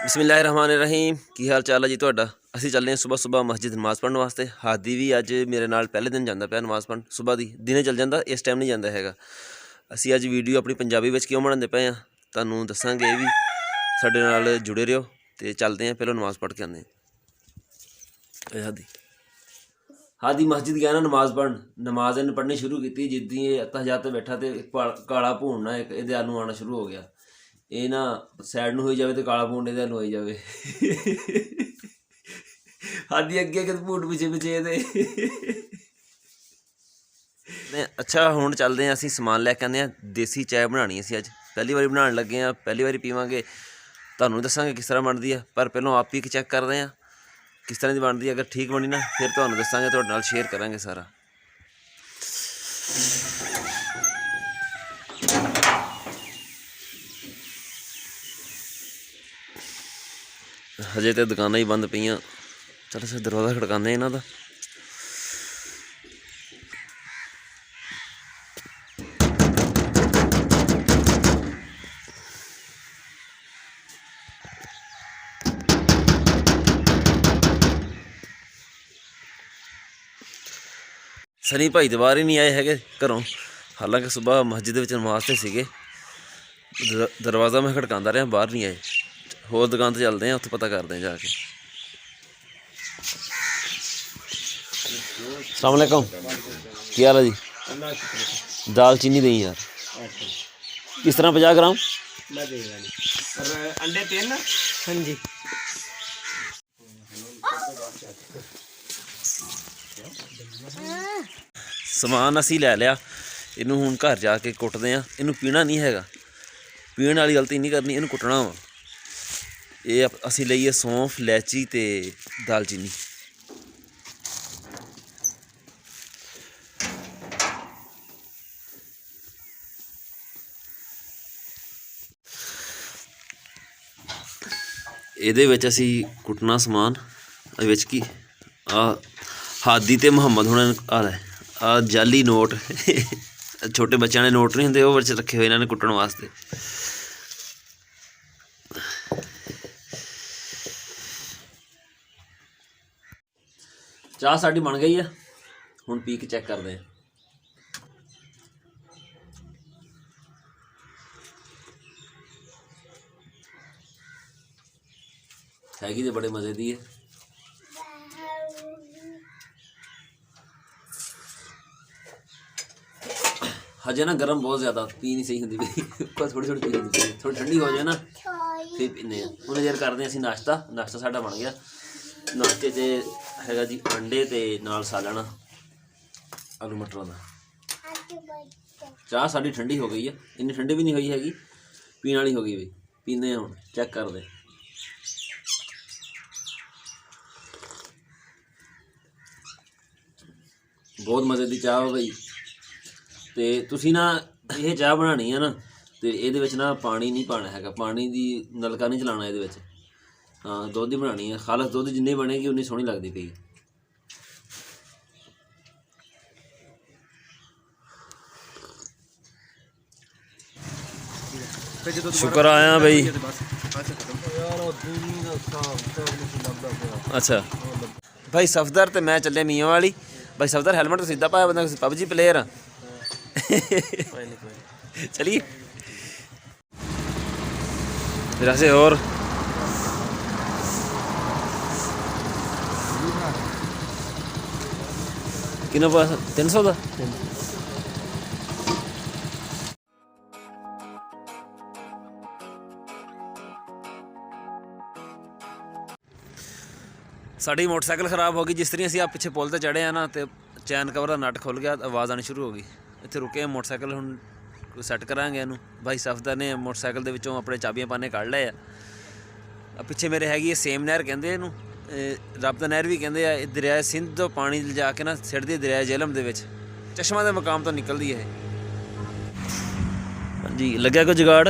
बिस्मिल्लाहिर्रहमानिर्रहीम। की हाल चाल है जी तुहाडा। असीं चलने सुबह सुबह मस्जिद नमाज़ पढ़न वास्ते। हादी भी अज मेरे नाल पहले दिन जांदा पिया नमाज़ पढ़न सुबह दी। दिने चल जांदा, इस टाइम नहीं जांदा हैगा। असीं अज वीडियो अपनी पंजाबी विच क्यों बनांदे पए आ तुहानूं दस्सांगे। भी साडे नाल जुड़े रहो ते चलते हैं। पहलों नमाज़ पढ़ के आने। हादी मस्जिद गया ना नमाज़ पढ़न। नमाज़ इन्हें पढ़नी शुरू की जिद्दी तहजात बैठा तो काला भूणना एक ये आलू आना शुरू हो गया। ये ना सैड में होई जाए तो काला भूण ये होई जाए। हादी अगे अगे भूण पिछे पिछे अच्छा हुण चलते हैं। असीं समान लैके आने देसी चाय बनानी। असीं अज पहली बारी बनाने लगे हैं, पहली बारी पीवांगे। तुहानूं दस्सांगे किस तरह बनती है, पर पहलों आप पी के चैक करते हैं किस तरह की बनती है। अगर ठीक बनी ना फिर तुहानूं दस्सांगे, तुहाडे नाल शेयर करांगे सारा। हजे तो दुकानां ही बंद पईयां। चल असीं दरवाज़ा खड़काने इन्हां दा। सनी भाई तो बाहर ही नहीं आए है घरों। हालांकि सुबह मस्जिद में नमाज़ ते सीगे। दरवाज़ा मैं खड़कांदा रहा, बाहर नहीं आए। होर दुकान ते चलते हैं, उत्थे पता करते हैं जाके। अस्सलाम वालेकुम, क्या हाल है जी? दाल चीनी दें यार। किस तरह 50 ग्राम? अंडे 3। हाँ जी। समान असी लै लिया। इनू हुण घर जाके कुटते हैं। इनू पीना नहीं हैगा, पीण वाली गलती नहीं करनी, इनू कुटना वा। ये असी लईए सौंफ, इलायची ते दालचीनी। ਇਹਦੇ ਵਿੱਚ ਅਸੀਂ ਕੁੱਟਣਾ ਸਮਾਨ ਵਿੱਚ ਕੀ ਹਾਦੀ ਤੇ ਮੁਹੰਮਦ ਹੁਣ ਆ ਜਾਲੀ ਨੋਟ ਛੋਟੇ ਬੱਚਿਆਂ ਦੇ ਨੋਟ ਨਹੀਂ ਹੁੰਦੇ, ਉਹ ਵਿੱਚ ਰੱਖੇ ਹੋਏ ਇਹਨਾਂ ਨੇ ਕੁੱਟਣ ਵਾਸਤੇ। ਚਾਹ ਸਾਡੀ ਬਣ ਗਈ ਆ, ਹੁਣ ਪੀ ਕੇ ਚੈੱਕ ਕਰਦੇ ਹਾਂ। हैगी तो बड़े मज़े दी है। हजे ना गर्म बहुत ज़्यादा पी नहीं सही होंगी पी, थोड़ी थोड़ी पी होंगी। थोड़ी ठंडी हो जाए ना फिर पीने। उन्हें देर करते असीं नाश्ता। नाश्ता साडा बन गया। नाश्ते च हैगा जी अंडे ते नाल सालन आलू मटरों का। चाह साडी ठंडी हो गई है, इन्नी ठंडी भी नहीं हुई हैगी, पीने वाली हो गई भी। पीने हुण चैक करते। बहुत मज़े की चाह हो गई। तो तुसी ना ये चाह बनानी है ना, तो ये ना पानी नहीं पाना है, पानी की नलका नहीं चलाना ये। हाँ दुध ही बनानी है, खालस दुध जिन्नी बनेगी उन्नी सोहनी लगती पई। शुक्र आया भाई। अच्छा भाई सफदर तो मैं चलिया मियाँ वाली। भाई सफदर हेलमेट तो सीधा पाया, बंदा पबजी प्लेयर आ। चलिए फिर ऐसे और कितना पास 300 का। साड़ी मोटरसाइकिल खराब हो गई। जिस तरह असीं आप पिछे पुल ते चढ़े हैं ना, तो चैन कवर का नट खुल गया, आवाज़ आनी शुरू हो गई। इत्थे रुके मोटरसाइकिल हुण सैट करांगे इनू। भाई सफदर ने मोटरसाइकिल दे विचों अपने चाबियां पाने कढ़ लए आ। पिछे मेरे हैगी है सेम नहर कहंदे इनू, रब दा नहर भी कहंदे आ। दरिया सिंध तो पानी लिजा के ना सिड़दी दरिया झेलम दे विच चश्मा दे मकाम तो निकलदी है। हाँ जी लग्या कोई जुगाड़?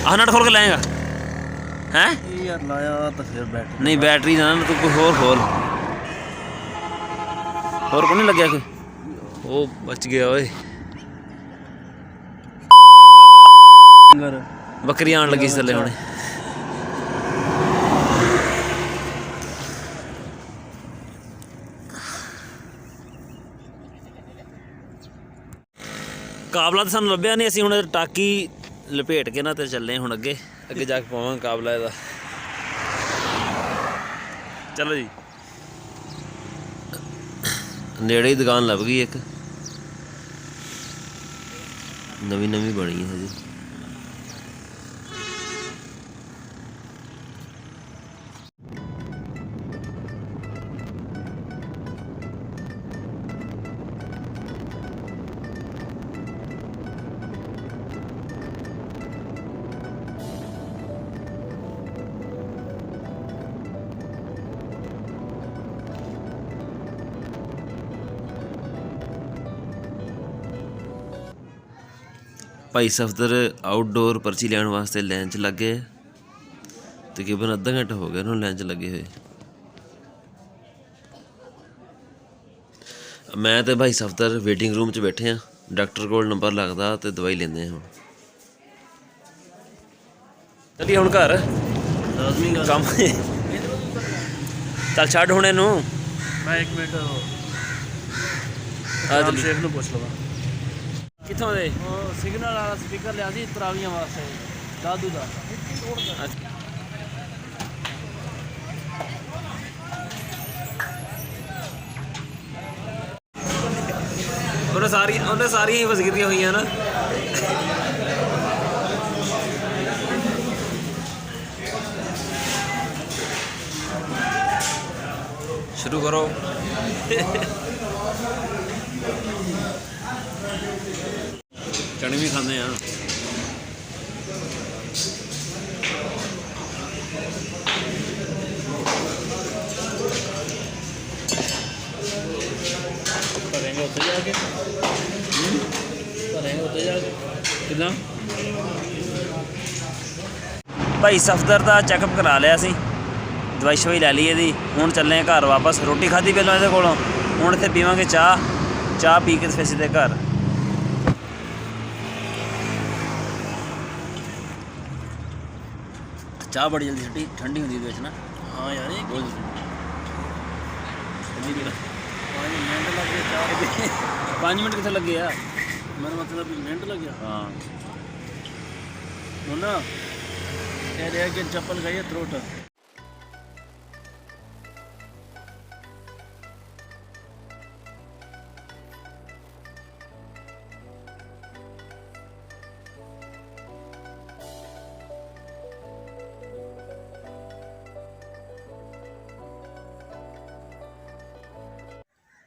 आह नट खोल के लाएगा हैं यार? लाया तो फिर बैटरी नहीं, बैटरी ना तू कोई होर खोल। होर को नहीं लग्या कोई? ओ बच गया ओए। बकरी आन लगी थले हुणे। ਕਾਬਲਾ ਤਾਂ ਸਾਨੂੰ ਲੱਭਿਆ ਨਹੀਂ। ਅਸੀਂ ਹੁਣ ਟਾਕੀ ਲਪੇਟ ਕੇ ਨਾ ਤੇ ਚੱਲੇ ਹੁਣ ਅੱਗੇ ਜਾ ਕੇ ਪਾਵਾਂਗੇ ਕਾਬਲਾ ਇਹਦਾ। ਚਲੋ ਜੀ, ਨੇੜੇ ਹੀ ਦੁਕਾਨ ਲੱਭ ਗਈ ਇੱਕ, ਨਵੀਂ ਬਣੀ ਹੈ ਹਜੇ। ਭਾਈ ਸਫਦਰ ਆਊਟਡੋਰ ਪਰਚੀ ਲੈਣ ਵਾਸਤੇ ਲਾਈਨ 'ਚ ਲੱਗ ਗਏ। ਤਕਰੀਬਨ ਅੱਧਾ ਘੰਟਾ ਹੋ ਗਿਆ ਉਹਨਾਂ ਨੂੰ ਲਾਈਨ 'ਚ ਲੱਗੇ ਹੋਏ। ਮੈਂ ਤੇ ਭਾਈ ਸਫਦਰ ਵੇਟਿੰਗ ਰੂਮ 'ਚ ਬੈਠੇ ਹਾਂ। ਡਾਕਟਰ ਕੋਲ ਨੰਬਰ ਲੱਗਦਾ ਤੇ ਦਵਾਈ ਲੈਂਦੇ ਹਾਂ। ਹੁਣ ਚੱਲੀਏ ਹੁਣ ਘਰ, ਕੰਮ ਚੱਲ ਛੱਡ ਹੁਣ ਇਹਨੂੰ। ਮੈਂ 1 ਮਿੰਟ ਸ਼ੇਖ ਨੂੰ ਪੁੱਛ ਲਵਾਂ ਕਿੱਥੋਂ ਦੇ। ਉਹ ਸਿਗਨਲ ਵਾਲਾ ਸਪੀਕਰ ਲਿਆ ਸੀ ਤਰਾਵੀਆਂ ਵਾਸਤੇ ਦਾਦੂ ਦਾ। ਉਹਨੇ ਸਾਰੀਆਂ ਹੀ ਵਜ਼ੀਰੀਆਂ ਹੋਈਆਂ ਨਾ। ਸ਼ੁਰੂ ਕਰੋ। ਚਣੇ ਵੀ ਖਾਂਦੇ ਆ। ਭਰੇਂਗੇ ਉੱਥੇ ਜਾ ਕੇ, ਭਰੇਂਗੇ ਉੱਥੇ ਜਾ ਕੇ ਕਿੱਦਾਂ। ਭਾਈ ਸਫਦਰ ਦਾ ਚੈੱਕਅਪ ਕਰਾ ਲਿਆ ਸੀ, ਦਵਾਈ ਸ਼ਵਾਈ ਲੈ ਲਈ ਇਹਦੀ। ਹੁਣ ਚੱਲੇ ਹਾਂ ਘਰ ਵਾਪਸ। ਰੋਟੀ ਖਾਧੀ ਪਹਿਲਾਂ ਇਹਦੇ ਕੋਲੋਂ, ਹੁਣ ਇੱਥੇ ਪੀਵਾਂਗੇ ਚਾਹ ਪੀ ਕੇ ਫਿਰ ਸਿੱਧੇ ਘਰ। ਚਾਹ ਬੜੀ ਜਲਦੀ ਠੰਡੀ ਹੁੰਦੀ ਇਹਦੇ ਵਿੱਚ ਨਾ। ਹਾਂ ਯਾਰ ਇਹ ਬਹੁਤ 5 ਮਿੰਟ ਲੱਗੇ ਚਾਹ। 5 ਮਿੰਟ ਕਿੱਥੇ ਲੱਗੇ ਆ। ਮੇਰਾ ਮਤਲਬ ਵੀ ਮਿੰਟ ਲੱਗਿਆ। ਹਾਂ ਹੁਣ ਨਾ ਇਹ ਰਿਹਾ ਕਿ ਚੱਪਲ ਗਈ ਹੈ ਥਰੋਟ।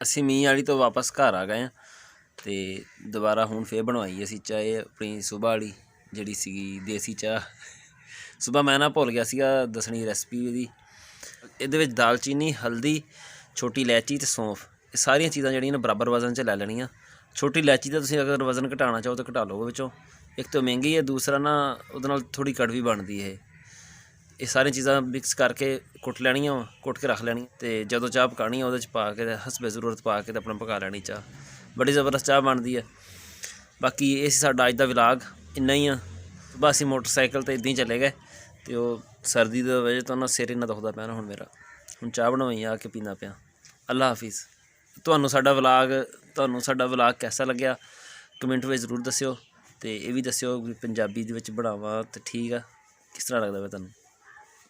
ਅਸੀਂ ਮੀਂਹ ਵਾਲੀ ਤੋਂ ਵਾਪਸ ਘਰ ਆ ਗਏ ਹਾਂ ਅਤੇ ਦੁਬਾਰਾ ਹੁਣ ਫੇਰ ਬਣਵਾਈ ਅਸੀਂ ਚਾਹ ਆਪਣੀ ਸੁਬਾਹ ਵਾਲੀ ਜਿਹੜੀ ਸੀਗੀ ਦੇਸੀ ਚਾਹ। ਸੁਬਾਹ ਮੈਂ ਨਾ ਭੁੱਲ ਗਿਆ ਸੀਗਾ ਦੱਸਣੀ ਰੈਸਪੀ ਇਹਦੀ। ਇਹਦੇ ਵਿੱਚ ਦਾਲਚੀਨੀ, ਹਲਦੀ, ਛੋਟੀ ਇਲਾਇਚੀ ਅਤੇ ਸੌਂਫ, ਇਹ ਸਾਰੀਆਂ ਚੀਜ਼ਾਂ ਜਿਹੜੀਆਂ ਨੇ ਬਰਾਬਰ ਵਜ਼ਨ 'ਚ ਲੈ ਲੈਣੀਆਂ। ਛੋਟੀ ਇਲਾਇਚੀ ਦਾ ਤੁਸੀਂ ਅਗਰ ਵਜ਼ਨ ਘਟਾਉਣਾ ਚਾਹੋ ਤਾਂ ਘਟਾ ਲਓ ਵਿੱਚੋਂ। ਇੱਕ ਤਾਂ ਮਹਿੰਗੀ ਹੈ, ਦੂਸਰਾ ਨਾ ਉਹਦੇ ਨਾਲ ਥੋੜ੍ਹੀ ਕੜਵੀ ਬਣਦੀ ਹੈ। ਇਹ ਸਾਰੀਆਂ ਚੀਜ਼ਾਂ ਮਿਕਸ ਕਰਕੇ ਕੁੱਟ ਲੈਣੀਆਂ ਵਾ, ਕੁੱਟ ਕੇ ਰੱਖ ਲੈਣੀ ਅਤੇ ਜਦੋਂ ਚਾਹ ਪਕਾਉਣੀ ਆ ਉਹਦੇ 'ਚ ਪਾ ਕੇ ਹਸਬੇ ਜ਼ਰੂਰਤ ਪਾ ਕੇ ਅਤੇ ਆਪਣਾ ਪਕਾ ਲੈਣੀ ਚਾਹ। ਬੜੀ ਜ਼ਬਰਦਸਤ ਚਾਹ ਬਣਦੀ ਹੈ। ਬਾਕੀ ਇਹ ਸੀ ਸਾਡਾ ਅੱਜ ਦਾ ਵਲਾਗ, ਇੰਨਾ ਹੀ ਆ। ਬਸ ਅਸੀਂ ਮੋਟਰਸਾਈਕਲ 'ਤੇ ਇੱਦਾਂ ਹੀ ਚਲੇ ਗਏ ਅਤੇ ਉਹ ਸਰਦੀ ਦੀ ਵਜ੍ਹਾ ਤੋਂ ਨਾ ਸਿਰ ਇੰਨਾ ਦੁਖਦਾ ਪਿਆ ਨਾ ਹੁਣ ਮੇਰਾ। ਹੁਣ ਚਾਹ ਬਣਵਾਈ ਆ ਕੇ ਪੀਂਦਾ ਪਿਆ। ਅੱਲਾ ਹਾਫਿਜ਼। ਤੁਹਾਨੂੰ ਸਾਡਾ ਵਲਾਗ ਕੈਸਾ ਲੱਗਿਆ ਕਮੈਂਟ ਵਿੱਚ ਜ਼ਰੂਰ ਦੱਸਿਓ ਅਤੇ ਇਹ ਵੀ ਦੱਸਿਓ ਵੀ ਪੰਜਾਬੀ ਦੇ ਵਿੱਚ ਬਣਾਵਾਂ ਤਾਂ ਠੀਕ ਆ, ਕਿਸ ਤਰ੍ਹਾਂ ਲੱਗਦਾ ਪਿਆ ਤੁਹਾਨੂੰ।